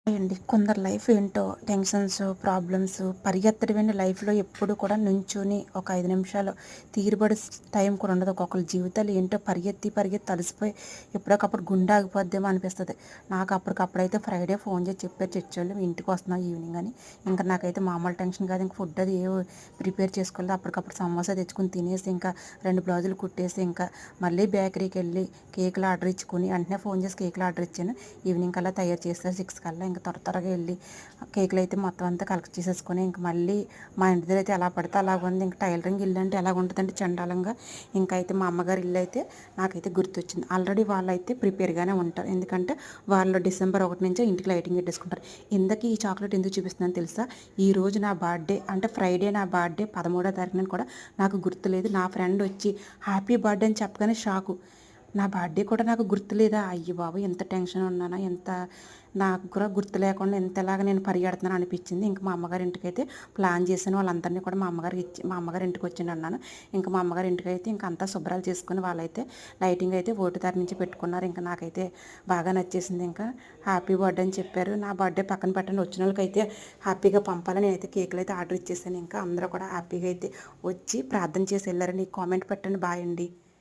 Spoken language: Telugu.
అండి. కొందరి లైఫ్ ఏంటో టెన్షన్స్, ప్రాబ్లమ్స్ పరిగెత్తడమేంటి లైఫ్‌లో ఎప్పుడు కూడా నుంచొని ఒక 5 నిమిషాలు తీరుబడి టైం కూడా ఉండదు. ఒక్కొక్కళ్ళ జీవితాలు ఏంటో పరిగెత్తి అలసిపోయి ఎప్పటికప్పుడు గుండె ఆగిపోద్దేమో అనిపిస్తది. నాకు అప్పటికప్పుడైతే ఫ్రైడే ఫోన్ చేసి చెప్పారు చర్చోళ్ళు, "ఇంటికి వస్తున్నాం ఈవినింగ్" అని. ఇంకా నాకైతే మామూలు టెన్షన్ కాదు. ఇంక ఫుడ్ అది ప్రిపేర్ చేసుకోలేదు. అప్పటికప్పుడు సమోసా తెచ్చుకొని తినేసి, ఇంకా 2 బ్లౌజులు కుట్టేసి, ఇంకా మళ్ళీ బేకరీకెళ్ళి కేకులు ఆర్డర్ ఇచ్చుకొని వెంటనే ఫోన్ చేసి కేకులు ఆర్డర్ ఇచ్చాను. ఈవినింగ్ కల్లా తయారు చేస్తారు 6 కల్లా. ఇంకా త్వరగా వెళ్ళి కేకులు అయితే మొత్తం అంతా కలెక్ట్ చేసేసుకొని, ఇంక మళ్ళీ మా ఇంటి దగ్గర అయితే ఎలా పడితే అలాగ ఉంది. ఇంక టైలరింగ్ ఇల్లు అంటే ఎలాగ ఉంటుందంటే చండాలంగా. ఇంకా అయితే మా అమ్మగారి ఇల్లు అయితే నాకైతే గుర్తొచ్చింది. ఆల్రెడీ వాళ్ళైతే ప్రిపేర్గానే ఉంటారు. ఎందుకంటే వాళ్ళు డిసెంబర్ 1 నుంచే ఇంటికి లైటింగ్ పెట్టేసుకుంటారు. ఇందకి ఈ చాక్లెట్ ఎందుకు చూపిస్తున్నాను తెలుసా? ఈ రోజు నా బర్త్డే అంటే ఫ్రైడే నా బర్త్డే 13వ తారీఖున కూడా నాకు గుర్తులేదు. నా ఫ్రెండ్ వచ్చి హ్యాపీ బర్త్డే అని చెప్పగానే షాకు. నా బర్త్డే కూడా నాకు గుర్తులేదా? అయ్య బాబోయ్! ఎంత టెన్షన్ ఉన్నానా, నాకు కూడా గుర్తు లేకుండా ఎంతలాగా నేను పరిగెడుతున్నాను అనిపించింది. ఇంక మా అమ్మగారి ఇంటికైతే ప్లాన్ చేశాను. వాళ్ళందరినీ కూడా మా అమ్మగారి ఇంటికి వచ్చేయండి అన్నాను. ఇంకా మా అమ్మగారి ఇంటికైతే ఇంక అంతా శుభ్రాలు చేసుకుని వాళ్ళైతే లైటింగ్ అయితే ఓటుదారి నుంచి పెట్టుకున్నారు. ఇంకా నాకైతే బాగా నచ్చేసింది. ఇంకా హ్యాపీ బర్త్డే అని చెప్పారు. నా బర్త్డే పక్కన పెట్టండి, వచ్చిన వాళ్ళకైతే హ్యాపీగా పంపాలని నేనైతే కేకులు అయితే ఆర్డర్ ఇచ్చేసాను. ఇంకా అందరూ కూడా హ్యాపీగా అయితే వచ్చి ప్రార్థన చేసి వెళ్ళారండి. కామెంట్ పెట్టండి. బాయ్ అండి.